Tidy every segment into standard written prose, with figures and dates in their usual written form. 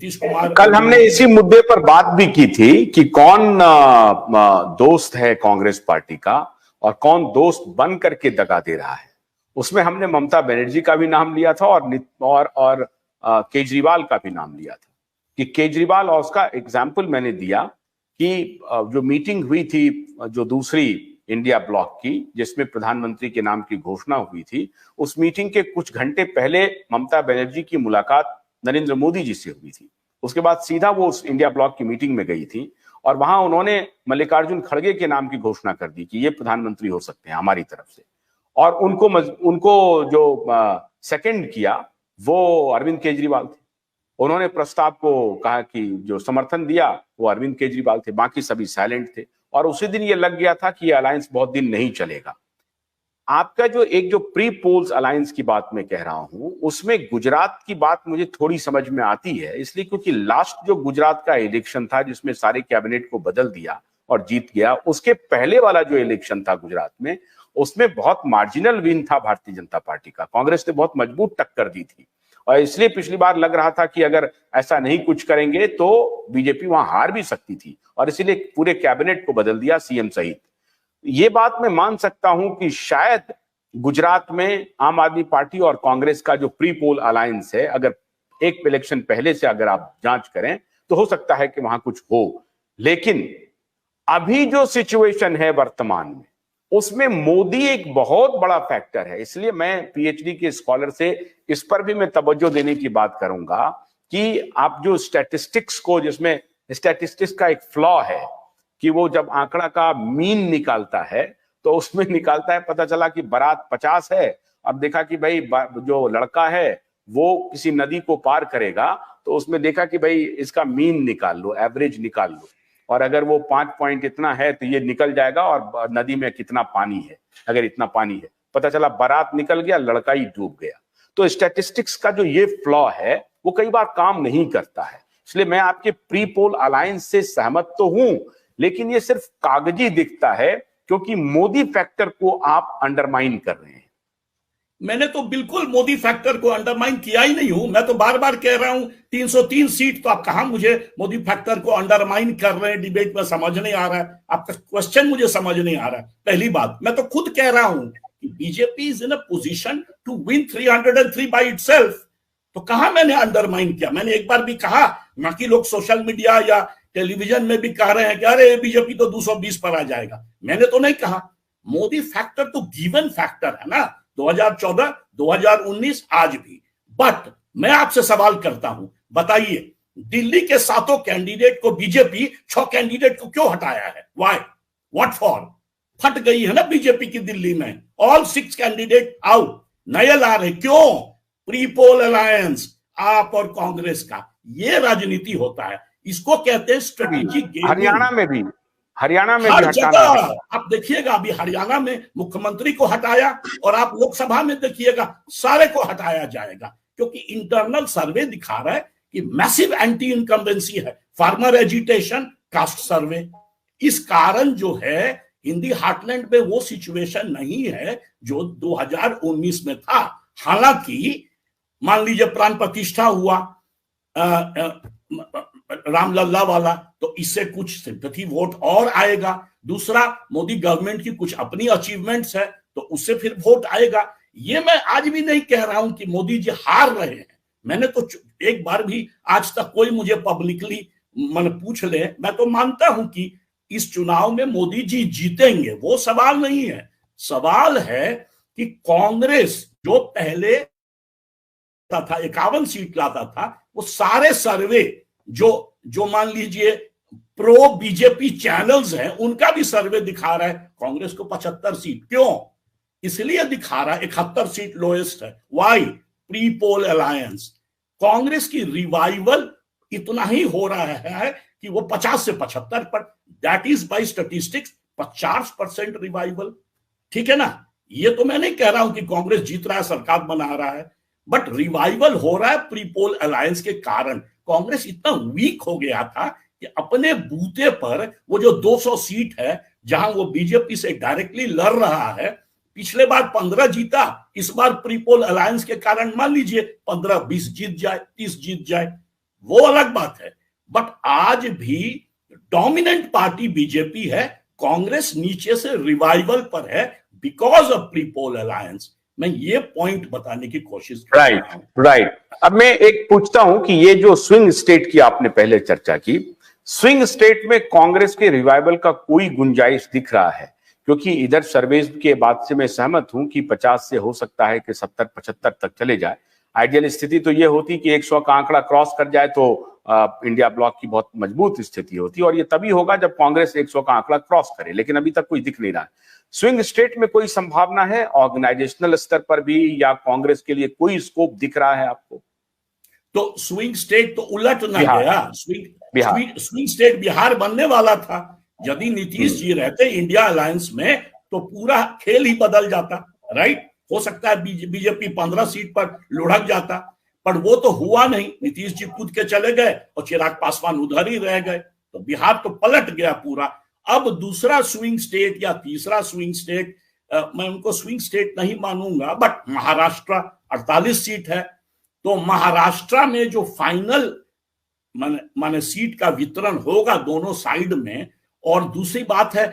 नीतीश कुमार। कल हमने इसी मुद्दे पर बात भी की थी कि कौन दोस्त है कांग्रेस पार्टी का और कौन दोस्त बन करके दगा दे रहा है। उसमें हमने ममता बनर्जी का भी नाम लिया था और केजरीवाल का भी नाम लिया था कि केजरीवाल, और उसका एग्जाम्पल मैंने दिया कि जो मीटिंग हुई थी जो दूसरी इंडिया ब्लॉक की, जिसमें प्रधानमंत्री के नाम की घोषणा हुई थी, उस मीटिंग के कुछ घंटे पहले ममता बनर्जी की मुलाकात नरेंद्र मोदी जी से हुई थी। उसके बाद सीधा वो उस इंडिया ब्लॉक की मीटिंग में गई थी और वहां उन्होंने मल्लिकार्जुन खड़गे के नाम की घोषणा कर दी कि ये प्रधानमंत्री हो सकते हैं हमारी तरफ से। और उनको जो सेकंड किया वो अरविंद केजरीवाल थे। उन्होंने प्रस्ताव को कहा कि जो समर्थन दिया वो अरविंद केजरीवाल थे, बाकी सभी साइलेंट थे। और उसी दिन ये लग गया था कि ये अलायंस बहुत दिन नहीं चलेगा। आपका जो प्री पोल्स अलायंस की बात मैं कह रहा हूं, उसमें गुजरात की बात मुझे थोड़ी समझ में आती है, इसलिए क्योंकि लास्ट जो गुजरात का इलेक्शन था जिसमें सारे कैबिनेट को बदल दिया और जीत गया, उसके पहले वाला जो इलेक्शन था गुजरात में, उसमें बहुत मार्जिनल विन था भारतीय जनता पार्टी का। कांग्रेस ने बहुत मजबूत टक्कर दी थी और इसलिए पिछली बार लग रहा था कि अगर ऐसा नहीं कुछ करेंगे तो बीजेपी वहां हार भी सकती थी, और इसीलिए पूरे कैबिनेट को बदल दिया, सीएम सहित। ये बात मैं मान सकता हूं कि शायद गुजरात में आम आदमी पार्टी और कांग्रेस का जो प्री पोल अलायंस है, अगर एक इलेक्शन पहले से अगर आप जांच करें तो हो सकता है कि वहां कुछ हो। लेकिन अभी जो सिचुएशन है वर्तमान में, उसमें मोदी एक बहुत बड़ा फैक्टर है। इसलिए मैं पीएचडी के स्कॉलर से इस पर भी मैं तवज्जो देने की बात करूंगा कि आप जो स्टैटिस्टिक्स को, जिसमें स्टैटिस्टिक्स का एक फ्लॉ है कि वो जब आंकड़ा का मीन निकालता है तो उसमें निकालता है, पता चला कि बारात 50 है, अब देखा कि भाई जो लड़का है वो किसी नदी को पार करेगा तो उसमें देखा कि भाई इसका मीन निकाल लो, एवरेज निकाल लो, और अगर वो 5 पॉइंट इतना है तो ये निकल जाएगा और नदी में कितना पानी है, अगर इतना पानी है, पता चला बारात निकल गया, लड़का ही डूब गया। तो स्टैटिस्टिक्स का जो ये फ्लॉ है वो कई बार काम नहीं करता है। इसलिए मैं आपके प्री पोल अलायंस से सहमत तो हूं, लेकिन ये सिर्फ कागजी दिखता है क्योंकि मोदी फैक्टर को आप अंडरमाइन कर रहे हैं। मैंने तो बिल्कुल मोदी फैक्टर को अंडरमाइन किया ही नहीं हूं। मैं तो बार बार कह रहा हूं 303 सीट, तो आप कहां मुझे मोदी फैक्टर को अंडरमाइन कर रहे हैं। डिबेट में समझ नहीं आ रहा है, आपका क्वेश्चन मुझे समझ नहीं आ रहा है। पहली बात, मैं तो खुद कह रहा हूं कि BJP is in a position to win 303 by itself. तो कहां मैंने अंडरमाइन किया? मैंने एक बार भी कहा? बाकी लोग सोशल मीडिया या टेलीविजन में भी कह रहे हैं कि अरे बीजेपी तो 220 पर आ जाएगा। मैंने तो नहीं कहा। मोदी फैक्टर तो गिवन फैक्टर है ना, 2014, 2019, आज भी। बट मैं आपसे सवाल करता हूं, बताइए दिल्ली के 7 कैंडिडेट को बीजेपी 6 कैंडिडेट को क्यों हटाया है? व्हाई? What for? फट गई है ना बीजेपी की दिल्ली में। ऑल 6 कैंडिडेट आउट, नए ला रहे, क्यों? प्री पोल अलायंस आप और कांग्रेस का, ये राजनीति होता है, इसको कहते हैं स्ट्रेटेजिक गेमिंग। हरियाणा में भी हर जगह आप देखिएगा, अभी हरियाणा में मुख्यमंत्री को हटाया और आप लोकसभा में देखिएगा सारे को हटाया जाएगा, क्योंकि इंटरनल सर्वे दिखा रहा है कि मैसिव एंटी इनकम्बेंसी है, फार्मर एजिटेशन, कास्ट सर्वे। इस कारण जो है हिंदी हार्टलैंड में वो सिचुएशन नहीं है जो 2019 में था। हालांकि मान लीजिए प्राण प्रतिष्ठा हुआ रामलल्ला वाला, तो इससे कुछ सिंपैथी वोट और आएगा। दूसरा, मोदी गवर्नमेंट की कुछ अपनी अचीवमेंट्स है तो उससे फिर वोट आएगा। ये मैं आज भी नहीं कह रहा हूं कि मोदी जी हार रहे हैं। मैंने तो एक बार भी आज तक कोई मुझे पब्लिकली मन पूछ ले, मैं तो मानता हूं कि इस चुनाव में मोदी जी जीतेंगे, वो सवाल नहीं है। सवाल है कि कांग्रेस जो पहले था 51 सीट लाता था, वो सारे सर्वे जो मान लीजिए प्रो बीजेपी चैनल्स हैं, उनका भी सर्वे दिखा रहा है कांग्रेस को 75 सीट। क्यों? इसलिए दिखा रहा है 71 सीट लोएस्ट है। Why? Pre poll alliance. Congress की रिवाइवल इतना ही हो रहा है कि वो 50 से 75 पर, that is by statistics 50% revival. ठीक है ना? ये तो मैं नहीं कह रहा हूं कि कांग्रेस जीत रहा है, सरकार बना रहा है, बट रिवाइवल हो रहा है प्री पोल अलायंस के कारण। कांग्रेस इतना वीक हो गया था कि अपने बूते पर वो जो 200 सीट है जहां वो बीजेपी से डायरेक्टली लड़ रहा है, पिछले बार 15 जीता, इस बार प्री पोल अलायंस के कारण मान लीजिए 15-20 जीत जाए, 30 जीत जाए। वो अलग बात है। बट आज भी डोमिनेंट पार्टी बीजेपी है, कांग्रेस नीचे से रिवाइवल पर है because of pre poll alliance. मैं ये पॉइंट बताने की कोशिश कर रहा हूं। राइट। अब मैं एक पूछता हूं कि ये जो स्विंग स्टेट की आपने पहले चर्चा की, स्विंग स्टेट में कांग्रेस के रिवाइवल का कोई गुंजाइश दिख रहा है? क्योंकि इधर सर्वेज के बात से मैं सहमत हूं कि 50 से हो सकता है कि 70-75 तक चले जाए। आइडियल स्थिति तो ये होती कि 100 का आंकड़ा क्रॉस कर जाए तो इंडिया ब्लॉक की बहुत मजबूत स्थिति होती, और ये तभी होगा जब कांग्रेस 100 का आंकड़ा क्रॉस करे, लेकिन अभी तक कोई दिख नहीं रहा है। स्विंग स्टेट में कोई संभावना है ऑर्गेनाइजेशनल स्तर पर भी, या कांग्रेस के लिए कोई स्कोप दिख रहा है आपको? तो स्विंग स्टेट तो उलट ना बिहार। गया। स्विंग स्टेट बिहार बनने वाला था। यदि नीतीश जी रहते इंडिया अलायंस में तो पूरा खेल ही बदल जाता। राइट, हो सकता है बीजेपी 15 सीट पर लुढ़क जाता, पर वो तो हुआ नहीं। नीतीश जी कूद के चले गए और चिराग पासवान उधर ही रह गए, तो बिहार तो पलट गया पूरा। अब दूसरा स्विंग स्टेट या तीसरा स्विंग स्टेट, मैं उनको स्विंग स्टेट नहीं मानूंगा, बट महाराष्ट्र 48 सीट है, तो महाराष्ट्र में जो फाइनल माने सीट का वितरण होगा दोनों साइड में। और दूसरी बात है,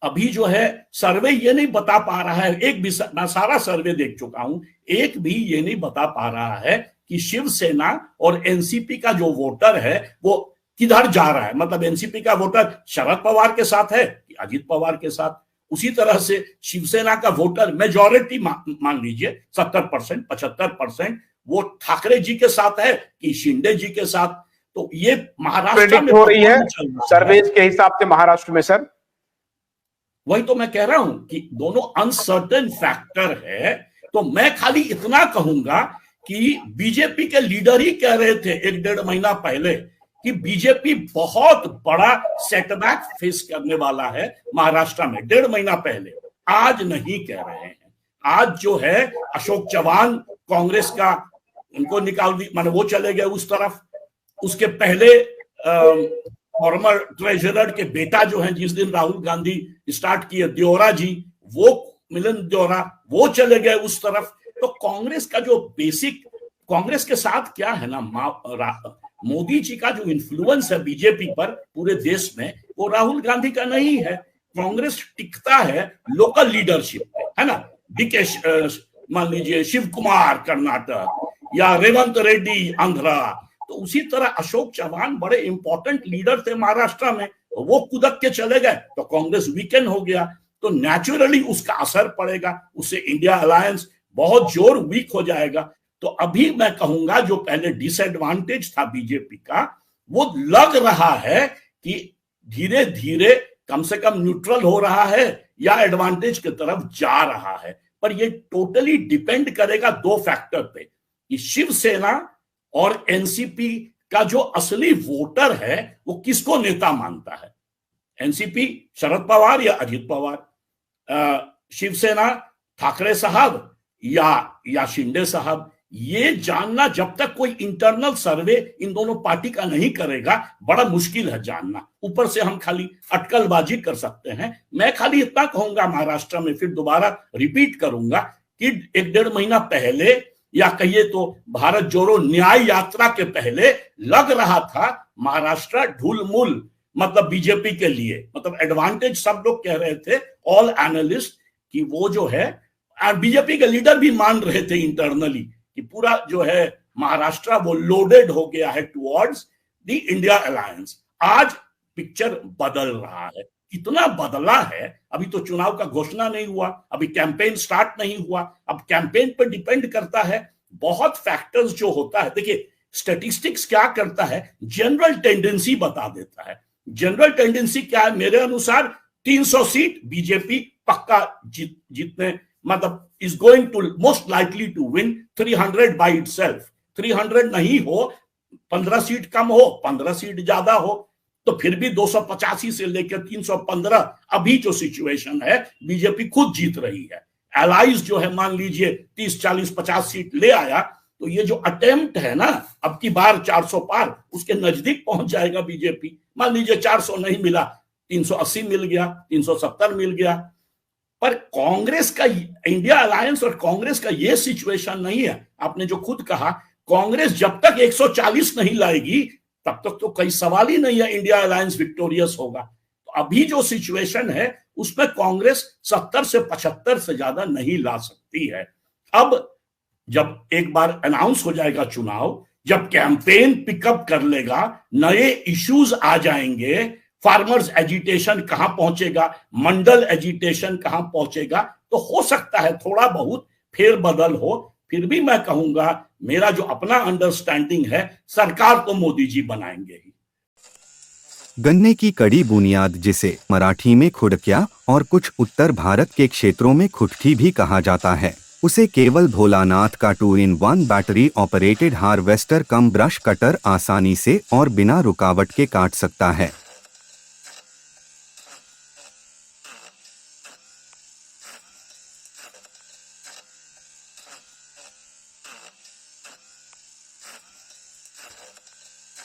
अभी जो है सर्वे ये नहीं बता पा रहा है, एक भी मैं सारा सर्वे देख चुका हूं, एक भी ये नहीं बता पा रहा है कि शिवसेना और एनसीपी का जो वोटर है वो किधर जा रहा है। मतलब एनसीपी का वोटर शरद पवार के साथ है कि अजीत पवार के साथ। उसी तरह से शिवसेना का वोटर मेजॉरिटी मान लीजिए 70%, 75% वो ठाकरे जी के साथ है कि शिंदे जी के साथ। तो ये महाराष्ट्र में हो रही है सर्वेज के हिसाब से महाराष्ट्र में सर। वही तो मैं कह रहा हूं कि दोनों अनसर्टेन फैक्टर है। तो मैं खाली इतना कहूंगा कि बीजेपी के लीडर ही कह रहे थे 1-1.5 महीना पहले कि बीजेपी बहुत बड़ा सेटबैक फेस करने वाला है महाराष्ट्र में, 1.5 महीना पहले। आज नहीं कह रहे हैं। आज जो है अशोक चव्हाण कांग्रेस का, उनको निकाल दी, माने वो चले गए उस तरफ। उसके पहले फॉर्मर ट्रेजरर के बेटा जो हैं, जिस दिन राहुल गांधी स्टार्ट किए, देओरा जी, वो मिलन देओरा, वो चले गए उस तरफ। तो कांग्रेस का जो बेसिक, कांग्रेस के साथ क्या है ना, मोदी जी का जो इन्फ्लुएंस है बीजेपी पर पूरे देश में, वो राहुल गांधी का नहीं है। कांग्रेस टिकता है लोकल लीडरशिप पे, है ना। डीके मान लीजिए शिव कुमार कर्नाटक, या रेवंत रेड्डी आंध्रा। तो उसी तरह अशोक चव्हाण बड़े इंपॉर्टेंट लीडर थे महाराष्ट्र में, वो कुदक के चले गए तो कांग्रेस वीकेंड हो गया। तो नेचुरली उसका असर पड़ेगा, उससे इंडिया अलायंस बहुत जोर वीक हो जाएगा। तो अभी मैं कहूंगा जो पहले डिसएडवांटेज था बीजेपी का, वो लग रहा है कि धीरे धीरे कम से कम न्यूट्रल हो रहा है या एडवांटेज की तरफ जा रहा है। पर ये टोटली डिपेंड करेगा 2 फैक्टर पे कि शिवसेना और एनसीपी का जो असली वोटर है वो किसको नेता मानता है। एनसीपी शरद पवार या अजीत पवार, शिवसेना ठाकरे साहब या शिंदे साहब। ये जानना जब तक कोई इंटरनल सर्वे इन दोनों पार्टी का नहीं करेगा, बड़ा मुश्किल है जानना। ऊपर से हम खाली अटकलबाजी कर सकते हैं। मैं खाली इतना कहूंगा महाराष्ट्र में, फिर दोबारा रिपीट करूंगा कि 1-1.5 महीना पहले, या कहिए तो भारत जोड़ो न्याय यात्रा के पहले, लग रहा था महाराष्ट्र ढुलमुल, मतलब बीजेपी के लिए, मतलब एडवांटेज सब लोग कह रहे थे, ऑल एनालिस्ट, कि वो जो है, और बीजेपी के लीडर भी मान रहे थे इंटरनली कि पूरा जो है महाराष्ट्र वो लोडेड हो गया है टुवर्ड्स द इंडिया अलायंस। आज पिक्चर बदल रहा है। कितना बदला है, अभी तो चुनाव का घोषणा नहीं हुआ, अभी कैंपेन स्टार्ट नहीं हुआ। अब कैंपेन पर डिपेंड करता है, बहुत फैक्टर्स जो होता है। देखिए स्टैटिस्टिक्स क्या करता है, जनरल टेंडेंसी बता देता है। जनरल टेंडेंसी क्या है मेरे अनुसार, 300 सीट बीजेपी पक्का जीतने, मतलब is going to most likely to win 300 by itself। 300 नहीं हो, 15 सीट कम हो, 15 सीट ज्यादा हो, तो फिर भी 285 से लेकर 315 अभी जो सिचुएशन है, बीजेपी खुद जीत रही है। एलाइज जो है मान लीजिए 30, 40, 50 सीट ले आया, तो ये जो अटेम्प्ट है ना, अब की बार 400 पार, उसके नजदीक पहुंच जाएगा बीजेपी। मान लीजिए 400 नहीं मिला, 380 मिल गया, 370 मिल गया। पर कांग्रेस का, इंडिया अलायंस और कांग्रेस का ये सिचुएशन नहीं है। आपने जो खुद कहा, कांग्रेस जब तक 140 नहीं लाएगी तब तक तो कोई सवाल ही नहीं है इंडिया अलायंस विक्टोरियस होगा। तो अभी जो सिचुएशन है उसमें कांग्रेस 70 से 75 से ज्यादा नहीं ला सकती है। अब जब एक बार अनाउंस हो जाएगा चुनाव, जब कैंपेन पिकअप कर लेगा, नए इश्यूज आ जाएंगे, फार्मर्स एजिटेशन कहां पहुंचेगा, मंडल एजिटेशन कहां पहुंचेगा, तो हो सकता है थोड़ा बहुत फेरबदल हो। फिर भी मैं कहूंगा, मेरा जो अपना अंडरस्टैंडिंग है, सरकार तो मोदी जी बनाएंगे ही। गन्ने की कड़ी बुनियाद, जिसे मराठी में खुडक्या और कुछ उत्तर भारत के क्षेत्रों में खुटकी भी कहा जाता है, उसे केवल भोलानाथ का 2-in-1 बैटरी ऑपरेटेड हार्वेस्टर कम ब्रश कटर आसानी से और बिना रुकावट के काट सकता है।